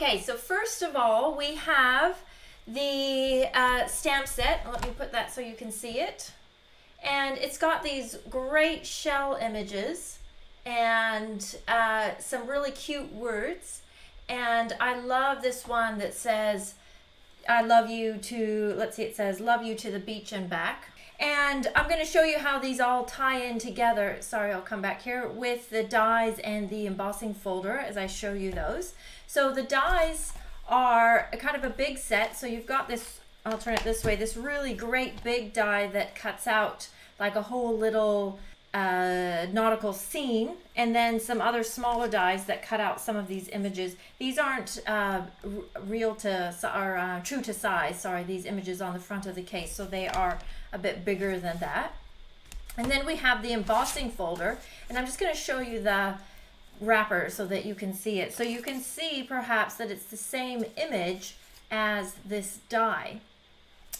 Okay, so first of all, we have the stamp set. Let me put that so you can see it. And it's got these great shell images and some really cute words. And I love this one that says, I love you to, let's see, it says, love you to the beach and back. And I'm going to show you how these all tie in together. Sorry, I'll come back here with the dies and the embossing folder as I show you those. So the dies are kind of a big set. So you've got this, I'll turn it this way, this really great big die that cuts out like a whole little nautical scene, and then some other smaller dies that cut out some of these images. These aren't real to or true to size, sorry, these images on the front of the case, so they are a bit bigger than that. And then we have the embossing folder, and I'm just going to show you the wrapper so that you can see it. So you can see perhaps that it's the same image as this die.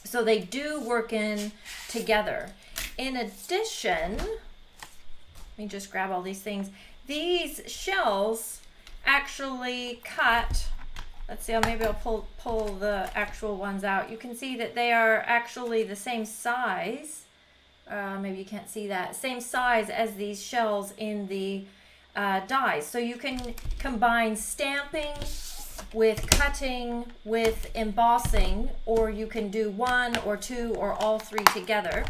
So they do work in together. In addition, let me just grab all these things. These shells actually cut, let's see, maybe I'll pull the actual ones out. You can see that they are actually the same size. Maybe you can't see that. Same size as these shells in the dies. So you can combine stamping with cutting with embossing, or you can do one or two or all three together.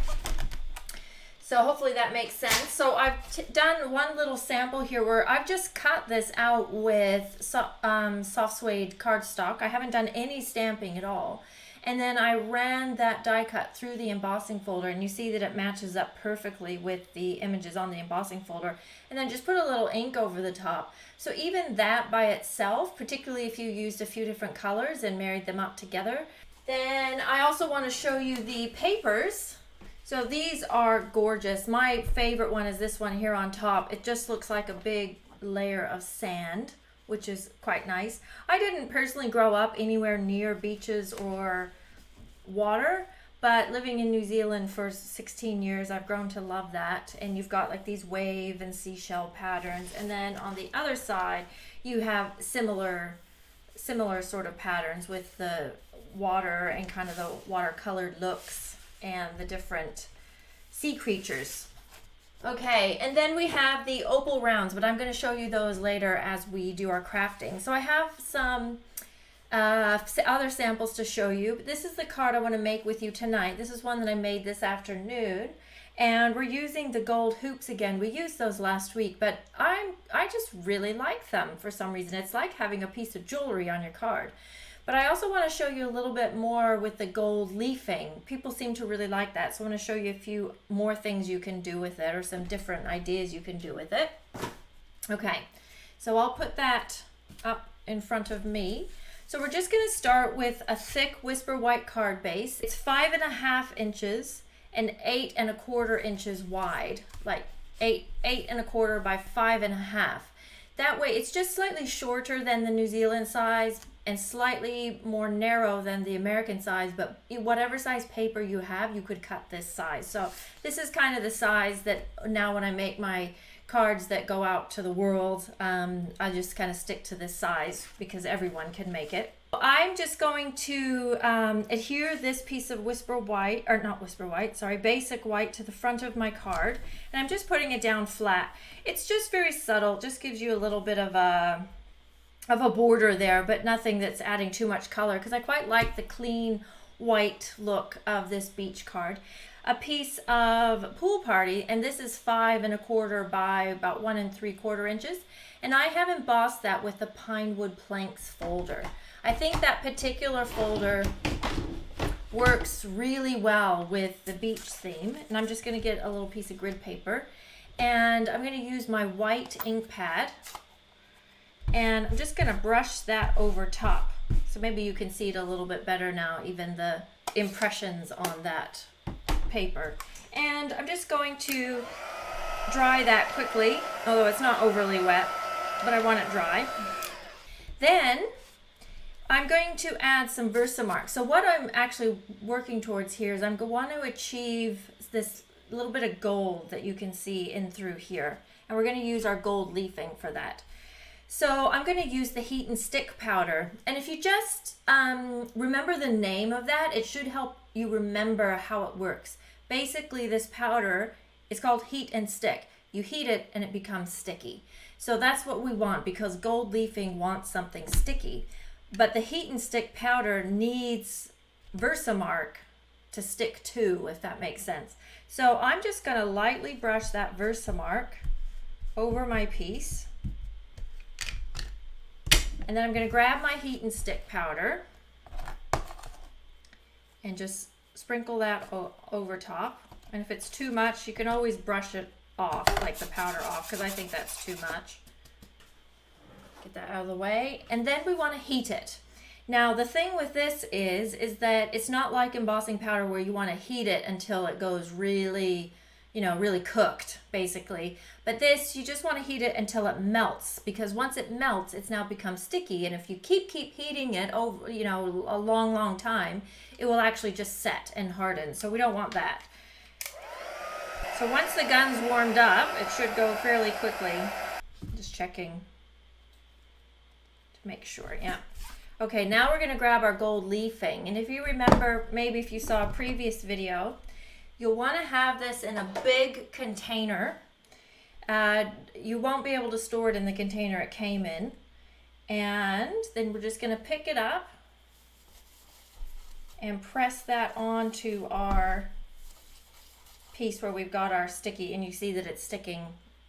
So hopefully that makes sense. So I've done one little sample here where I've just cut this out with soft suede cardstock. I haven't done any stamping at all. And then I ran that die cut through the embossing folder, and you see that it matches up perfectly with the images on the embossing folder. And then just put a little ink over the top. So even that by itself, particularly if you used a few different colors and married them up together. Then I also want to show you the papers. So these are gorgeous. My favorite one is this one here on top. It just looks like a big layer of sand, which is quite nice. I didn't personally grow up anywhere near beaches or water, but living in New Zealand for 16 years, I've grown to love that. And you've got like these wave and seashell patterns. And then on the other side, you have similar sort of patterns with the water and kind of the watercolored looks and the different sea creatures. Okay, and then we have the opal rounds, but I'm going to show you those later as we do our crafting. So I have some other samples to show you. But this is the card I want to make with you tonight. This is one that I made this afternoon, and we're using the gold hoops again. We used those last week, but I just really like them for some reason. It's like having a piece of jewelry on your card. But I also want to show you a little bit more with the gold leafing. People seem to really like that, so I want to show you a few more things you can do with it, or some different ideas you can do with it. Okay, so I'll put that up in front of me. So we're just going to start with a thick Whisper White card base. It's 5.5 inches and 8.25 inches wide, like 8.25 by 5.5. That way it's just slightly shorter than the New Zealand size and slightly more narrow than the American size, but whatever size paper you have, you could cut this size. So this is kind of the size that now when I make my cards that go out to the world, I just kind of stick to this size because everyone can make it. I'm just going to adhere this piece of Whisper White, or not Whisper White, sorry, Basic White to the front of my card, and I'm just putting it down flat. It's just very subtle, just gives you a little bit of a border there, but nothing that's adding too much color, because I quite like the clean white look of this beach card. A piece of Pool Party, and this is 5.25 by about 1 3/4 inches, and I have embossed that with the Pine Wood Planks folder. I think that particular folder works really well with the beach theme, and I'm just going to get a little piece of grid paper, and I'm going to use my white ink pad, and I'm just going to brush that over top. So maybe you can see it a little bit better now, even the impressions on that paper. And I'm just going to dry that quickly, although it's not overly wet, but I want it dry. Then I'm going to add some Versamark. So what I'm actually working towards here is I'm going to achieve this little bit of gold that you can see in through here. And we're going to use our gold leafing for that. So I'm going to use the heat and stick powder. And if you just remember the name of that, it should help you remember how it works. Basically, this powder is called heat and stick. You heat it and it becomes sticky. So that's what we want, because gold leafing wants something sticky. But the heat and stick powder needs Versamark to stick to, if that makes sense. So I'm just going to lightly brush that Versamark over my piece. And then I'm going to grab my heat and stick powder and just sprinkle that over top. And if it's too much, you can always brush it off, like the powder off, because I think that's too much. Get that out of the way. And then we want to heat it. Now the thing with this is that it's not like embossing powder where you want to heat it until it goes really, really cooked, basically. But this, you just want to heat it until it melts, because once it melts, it's now become sticky. And if you keep heating it over, a long time, it will actually just set and harden. So we don't want that. So once the gun's warmed up, it should go fairly quickly. Just checking to make sure, yeah. Okay, now we're gonna grab our gold leafing. And if you remember, maybe if you saw a previous video, you'll wanna have this in a big container. You won't be able to store it in the container it came in. And then we're just gonna pick it up and press that onto our piece where we've got our sticky, and you see that it's sticking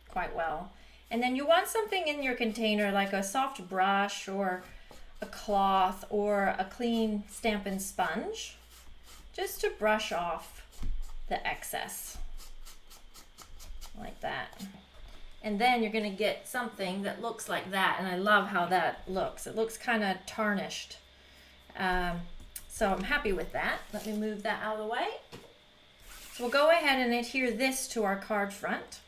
quite well. And then you want something in your container like a soft brush or a cloth or a clean Stampin' sponge, just to brush off the excess like that. And then you're going to get something that looks like that, and I love how that looks. It looks kind of tarnished, so I'm happy with that. Let me move that out of the way. So we'll go ahead and adhere this to our card front.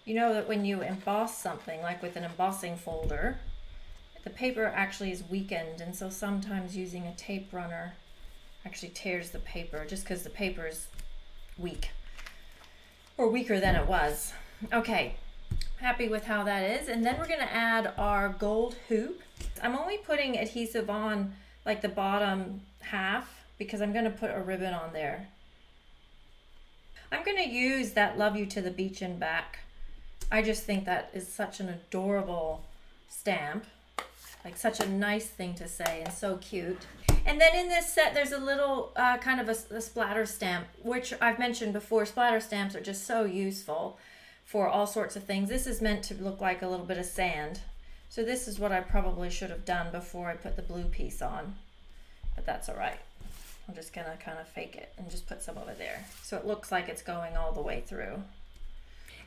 You know that when you emboss something, like with an embossing folder, the paper actually is weakened, and so sometimes using a tape runner actually tears the paper just because the paper is weak, or weaker than it was. Okay, happy with how that is. And then we're going to add our gold hoop. I'm only putting adhesive on like the bottom half because I'm going to put a ribbon on there. I'm going to use that Love You to the Beach and Back. I just think that is such an adorable stamp. Like such a nice thing to say, and so cute. And then in this set, there's a little kind of a splatter stamp, which I've mentioned before. Splatter stamps are just so useful for all sorts of things. This is meant to look like a little bit of sand. So this is what I probably should have done before I put the blue piece on, but that's all right. I'm just gonna kind of fake it and just put some over there so it looks like it's going all the way through.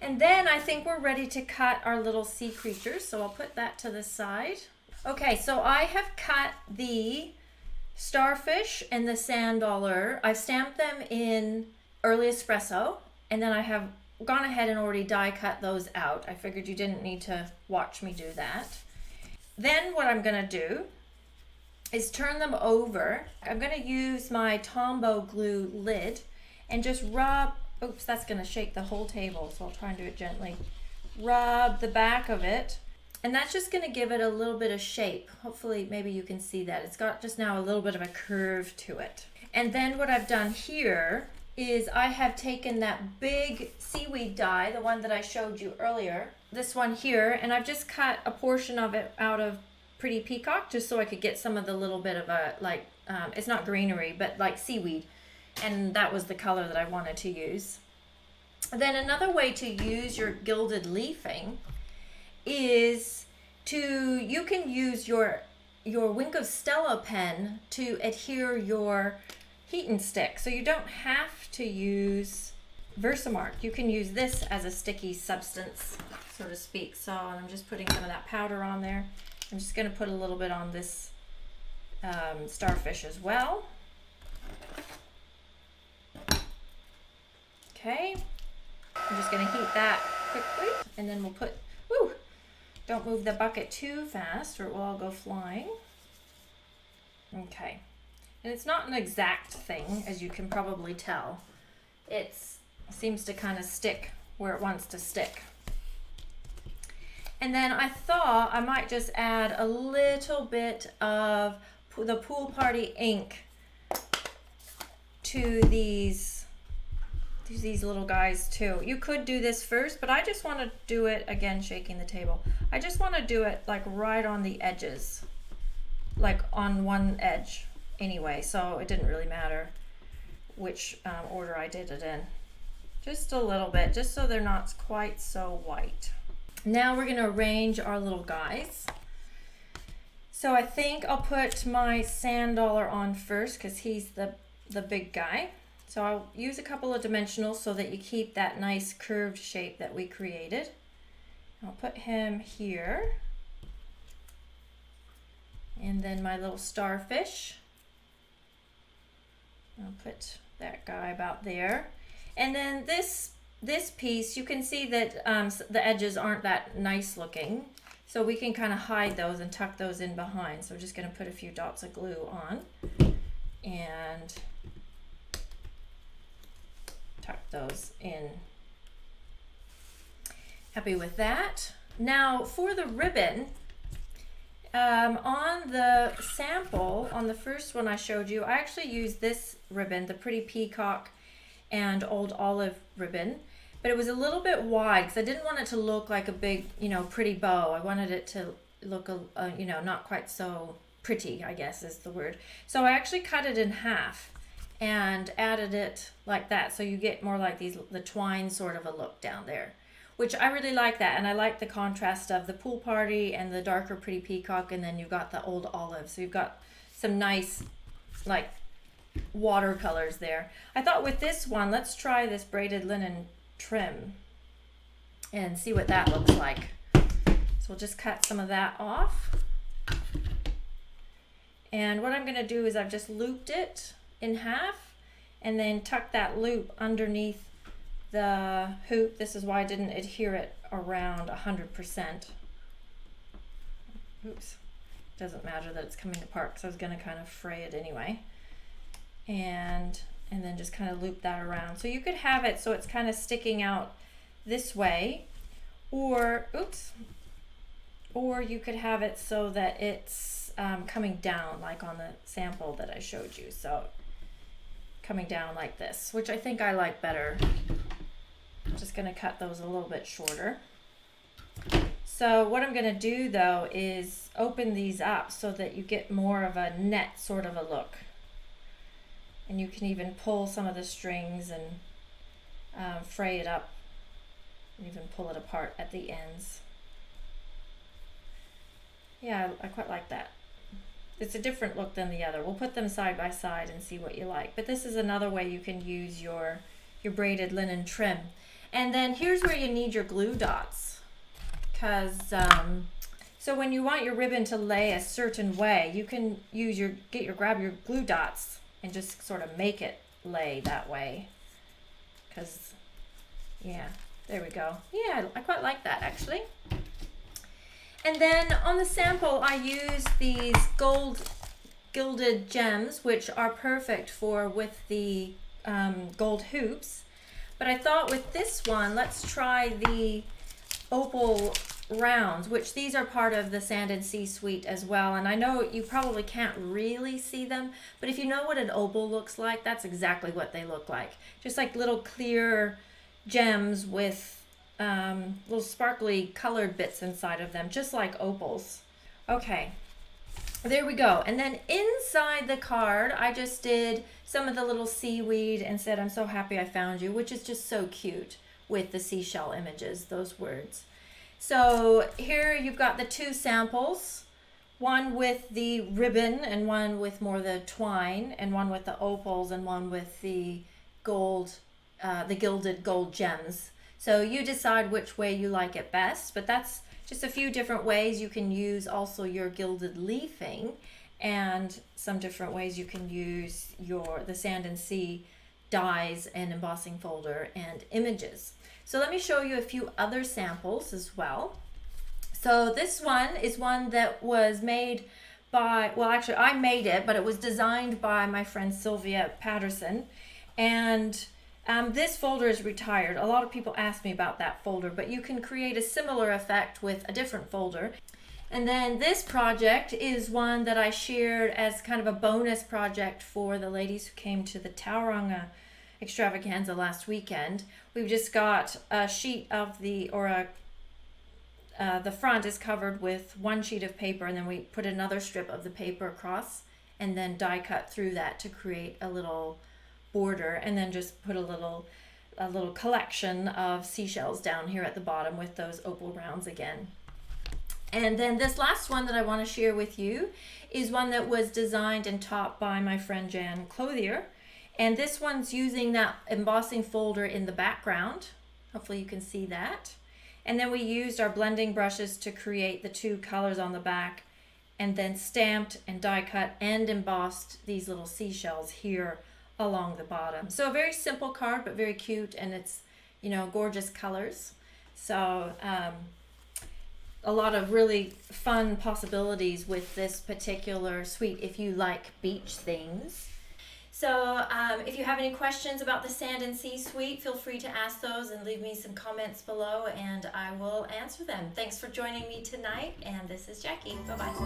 And then I think we're ready to cut our little sea creatures, so I'll put that to the side. Okay, so I have cut the starfish and the sand dollar. I've stamped them in early espresso, and then I have gone ahead and already die cut those out. I figured you didn't need to watch me do that. Then what I'm gonna do is turn them over. I'm gonna use my Tombow glue lid and just rub, oops, that's gonna shake the whole table, so I'll try and do it gently. Rub the back of it. And that's just going to give it a little bit of shape. Hopefully, maybe you can see that. It's got just now a little bit of a curve to it. And then what I've done here is I have taken that big seaweed die, the one that I showed you earlier, this one here, and I've just cut a portion of it out of Pretty Peacock just so I could get some of the little bit of a, like, it's not greenery, but like seaweed. And that was the color that I wanted to use. Then another way to use your gilded leafing is you can use your Wink of Stella pen to adhere your heat and stick. So you don't have to use Versamark. You can use this as a sticky substance, so to speak. So I'm just putting some of that powder on there. I'm just going to put a little bit on this starfish as well. Okay, I'm just going to heat that quickly, and then we'll put, don't move the bucket too fast or it will all go flying. Okay, and it's not an exact thing, as you can probably tell. It seems to kind of stick where it wants to stick. And then I thought I might just add a little bit of the Pool Party ink to these little guys too. You could do this first, but I just want to do it, again shaking the table, I just want to do it like right on the edges, like on one edge anyway, so it didn't really matter which order I did it in. Just a little bit, just so they're not quite so white. Now we're going to arrange our little guys. So I think I'll put my sand dollar on first because he's the big guy. So I'll use a couple of dimensionals so that you keep that nice curved shape that we created. I'll put him here. And then my little starfish. I'll put that guy about there. And then this piece, you can see that the edges aren't that nice looking. So we can kind of hide those and tuck those in behind. So we're just going to put a few dots of glue on and tuck those in. Happy with that. Now for the ribbon, on the sample, on the first one I showed you, I actually used this ribbon, the Pretty Peacock and Old Olive ribbon, but it was a little bit wide because I didn't want it to look like a big, pretty bow. I wanted it to look, not quite so pretty, I guess is the word. So I actually cut it in half and added it like that, so you get more like the twine sort of a look down there, which I really like that. And I like the contrast of the Pool Party and the darker Pretty Peacock, and then you've got the Old Olive. So you've got some nice like watercolors there. I thought with this one, let's try this braided linen trim and see what that looks like. So we'll just cut some of that off. And what I'm going to do is I've just looped it in half and then tuck that loop underneath the hoop. This is why I didn't adhere it around 100%. Oops, doesn't matter that it's coming apart because I was going to kind of fray it anyway. And then just kind of loop that around. So you could have it so it's kind of sticking out this way, or you could have it so that it's coming down like on the sample that I showed you. So coming down like this, which I think I like better. I'm just going to cut those a little bit shorter. So what I'm going to do though is open these up so that you get more of a net sort of a look. And you can even pull some of the strings and fray it up and even pull it apart at the ends. Yeah, I quite like that. It's a different look than the other. We'll put them side by side and see what you like. But this is another way you can use your braided linen trim. And then here's where you need your glue dots. Because so when you want your ribbon to lay a certain way, you can grab your glue dots and just sort of make it lay that way. Because, yeah, there we go. Yeah, I quite like that actually. And then on the sample, I used these gilded gems, which are perfect with the gold hoops. But I thought with this one, let's try the opal rounds, which these are part of the Sand and Sea suite as well. And I know you probably can't really see them, but if you know what an opal looks like, that's exactly what they look like. Just like little clear gems with little sparkly colored bits inside of them, just like opals. Okay, there we go. And then inside the card, I just did some of the little seaweed and said, "I'm so happy I found you," which is just so cute with the seashell images, those words. So here you've got the two samples, one with the ribbon and one with more the twine, and one with the opals and one with the gold, the gilded gold gems. So you decide which way you like it best, but that's just a few different ways you can use also your gilded leafing, and some different ways you can use the Sand and Sea dies and embossing folder and images. So let me show you a few other samples as well. So this one is one that was made by, well actually I made it, but it was designed by my friend Sylvia Patterson. And This folder is retired. A lot of people ask me about that folder, but you can create a similar effect with a different folder. And then this project is one that I shared as kind of a bonus project for the ladies who came to the Tauranga extravaganza last weekend. We've just got a sheet of the front is covered with one sheet of paper, and then we put another strip of the paper across and then die cut through that to create a little border, and then just put a little collection of seashells down here at the bottom with those opal rounds again. And then this last one that I want to share with you is one that was designed and taught by my friend Jan Clothier. And this one's using that embossing folder in the background. Hopefully you can see that. And then we used our blending brushes to create the two colors on the back, and then stamped and die cut and embossed these little seashells here along the bottom. So a very simple card, but very cute, and it's, you know, gorgeous colors. So a lot of really fun possibilities with this particular suite if you like beach things. So if you have any questions about the Sand and Sea suite, feel free to ask those and leave me some comments below, and I will answer them. Thanks for joining me tonight, and this is Jackie. Bye-bye.